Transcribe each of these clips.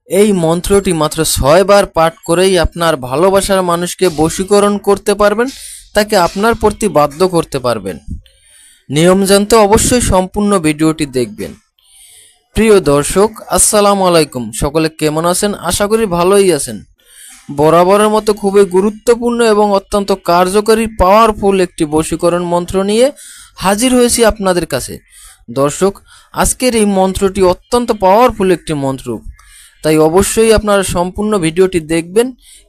এই মন্ত্রটি মাত্র 6 বার পাঠ করেই আপনার ভালোবাসার মানুষকে বশীকরণ করতে পারবেন, তাকে আপনার প্রতি বাধ্য করতে পারবেন। নিয়ম জানতে অবশ্যই সম্পূর্ণ ভিডিওটি দেখবেন। প্রিয় দর্শক, আসসালামু আলাইকুম। সকলে কেমন আছেন? আশা করি ভালোই আছেন। বরাবরের মতো খুবই গুরুত্বপূর্ণ এবং অত্যন্ত কার্যকরী পাওয়ারফুল একটি বশীকরণ মন্ত্র নিয়ে হাজির হয়েছি আপনাদের কাছে। দর্শক, আজকের এই মন্ত্রটি অত্যন্ত পাওয়ারফুল একটি মন্ত্র, তাই অবশ্যই আপনারা সম্পূর্ণ ভিডিওটি দেখবেন,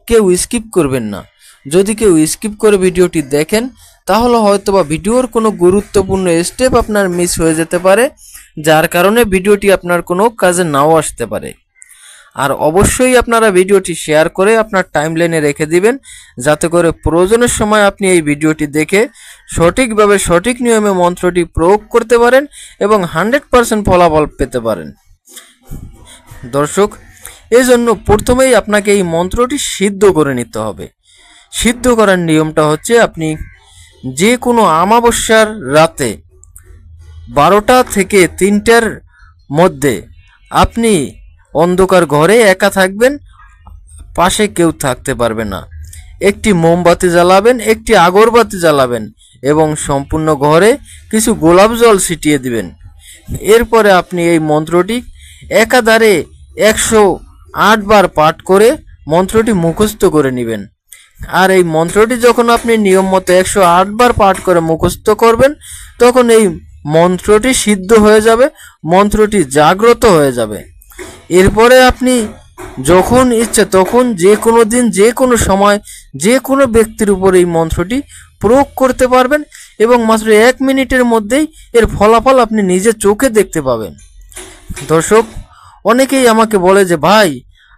কেউ স্কিপ করবেন না। যদি কেউ স্কিপ করে ভিডিওটি দেখেন তাহলে হয়তোবা ভিডিওর কোনো গুরুত্বপূর্ণ স্টেপ আপনার মিস হয়ে যেতে পারে, যার কারণে ভিডিওটি আপনার কোনো কাজে নাও আসতে পারে। আর অবশ্যই আপনারা ভিডিওটি শেয়ার করে আপনার টাইমলাইনে রেখে দিবেন, যাতে করে প্রয়োজনের সময় আপনি এই ভিডিওটি দেখে সঠিকভাবে সঠিক নিয়মে মন্ত্রটি প্রয়োগ করতে পারেন এবং 100% ফলাফল পেতে পারেন। দর্শক, এই জন্য প্রথমেই আপনাকে এই মন্ত্রটি সিদ্ধ করে নিতে হবে। সিদ্ধ করার নিয়মটা হচ্ছে, আপনি যে কোনো অমাবস্যার রাতে 12টা থেকে 3টার মধ্যে আপনি অন্ধকার ঘরে একা থাকবেন, পাশে কেউ থাকতে পারবে না। একটি মোমবাতি জ্বালাবেন, একটি আগরবাতি জ্বালাবেন এবং সম্পূর্ণ ঘরে কিছু গোলাপ জল ছিটিয়ে দিবেন। এরপরে আপনি এই মন্ত্রটি একাধারে 108 বার পাঠ করে মন্ত্রটি মুখস্থ করে নেবেন। আর এই মন্ত্রটি যখন আপনি নিয়ম মতো 108 বার পাঠ করে মুখস্থ করবেন, তখন এই মন্ত্রটি সিদ্ধ হয়ে যাবে, মন্ত্রটি জাগ্রত হয়ে যাবে। এরপরে আপনি যখন ইচ্ছে তখন যে কোনো দিন, যে কোনো সময়, যে কোনো ব্যক্তির উপর এই মন্ত্রটি প্রয়োগ করতে পারবেন এবং মাত্র 1 মিনিটের মধ্যেই এর ফলাফল আপনি নিজে চোখে দেখতে পাবেন। দর্শক, অনেকেই আমাকে বলে যে ভাই,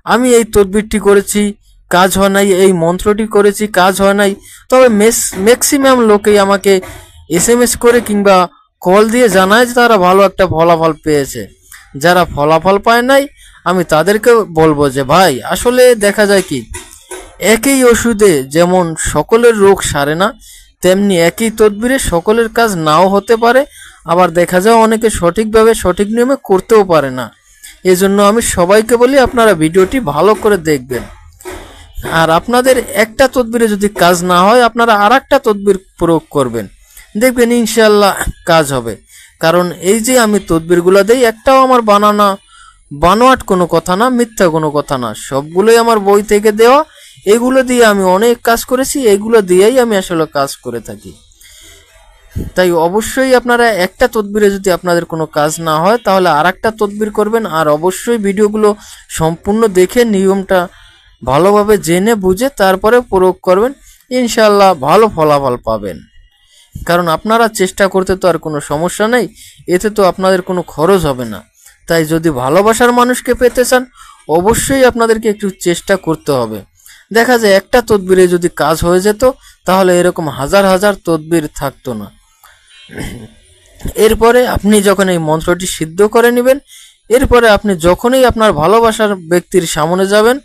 আমি এই তদবিরটি করেছি, কাজ হয় নাই, এই মন্ত্রটি করেছি, কাজ হয় নাই। তবে ম্যাক্সিমাম লোকেই আমাকে SMS করে কিংবা কল দিয়ে জানায় যে তারা ভালো একটা ফলাফল পেয়েছে। যারা ফলাফল পায় নাই, আমি তাদেরকে বলবো যে ভাই, আসলে দেখা যায় কি, একই ওষুধে যেমন সকলের রোগ সারে না, তেমনি একই তদবিরে সকলের কাজ নাও হতে পারে। আবার দেখা যায় অনেকে সঠিকভাবে সঠিক নিয়মে করতেও পারে না। এজন্য আমি সবাইকে বলি, আপনারা ভিডিওটি ভালো করে দেখবেন। আর আপনাদের একটা তদবিরে যদি কাজ না হয়, আপনারা আরেকটা তদবির প্রয়োগ করবেন, দেখবেন ইনশাআল্লাহ কাজ হবে। কারণ এই যে আমি তদবিরগুলো দেই, একটাও আমার বানোয়াট কোনো কথা না, মিথ্যা কোনো কথা না, সবগুলোই আমার বই থেকে দেওয়া। এগুলো দিয়ে আমি অনেক কাজ করেছি, এগুলো দিয়েই আমি আসলে কাজ করে থাকি। তাই অবশ্যই আপনারা একটা তদবিরে যদি আপনাদের কোনো কাজ না হয়, তাহলে আরেকটা তদবির করবেন। আর অবশ্যই ভিডিওগুলো সম্পূর্ণ দেখে নিয়মটা ভালোভাবে জেনে বুঝে তারপরে প্রয়োগ করবেন, ইনশাআল্লাহ ভালো ফলাফল পাবেন। কারণ আপনারা চেষ্টা করতে তো আর কোনো সমস্যা নেই, এতে তো আপনাদের কোনো খরচ হবে না। তাই যদি ভালোবাসার মানুষকে পেতে চান, অবশ্যই আপনাদেরকে একটু চেষ্টা করতে হবে। দেখা যায় একটা তদবিরে যদি কাজ হয়ে যেত, তাহলে এরকম হাজার হাজার তদবির থাকতো না। এরপরে আপনি যখন এই মন্ত্রটি সিদ্ধ করে নেবেন, এরপরে আপনি যখনই আপনার ভালোবাসার ব্যক্তির সামনে যাবেন,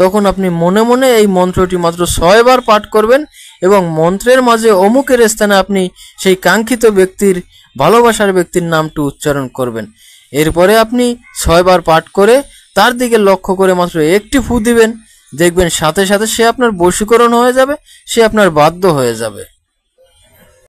তখন আপনি মনে মনে এই মন্ত্রটি মাত্র 6 বার পাঠ করবেন এবং মন্ত্রের মাঝে অমুকের স্থানে আপনি সেই কাঙ্ক্ষিত ব্যক্তির, ভালোবাসার ব্যক্তির নামটি উচ্চারণ করবেন। এরপরে আপনি 6 বার পাঠ করে তার দিকে লক্ষ্য করে মাত্র একটি ফু দিবেন, দেখবেন সাথে সাথে সে আপনার বশীকরণ হয়ে যাবে, সে আপনার বাধ্য হয়ে যাবে।